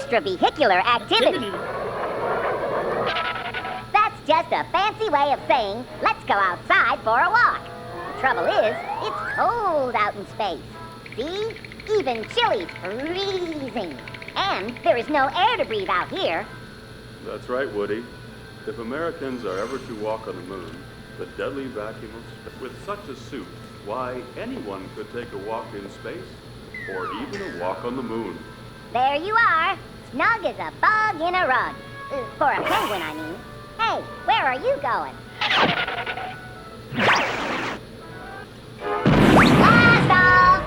extravehicular activity. That's just a fancy way of saying, let's go outside for a walk. The trouble is, it's cold out in space. See? Even Chili's freezing. And there is no air to breathe out here. That's right, Woody. If Americans are ever to walk on the moon, the deadly vacuum of space, with such a suit, why, anyone could take a walk in space, or even a walk on the moon. There you are, snug as a bug in a rug. For a penguin, I mean. Hey, where are you going? Blast off!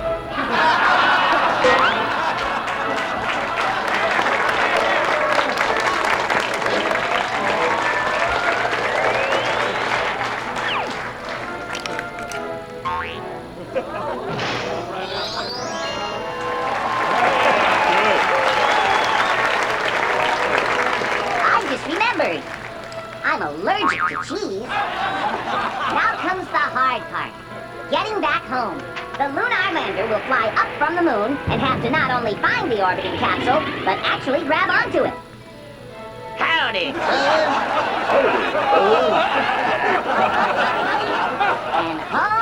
I'm allergic to cheese. Now comes the hard part. Getting back home. The lunar lander will fly up from the moon and have to not only find the orbiting capsule, but actually grab onto it. Howdy. And home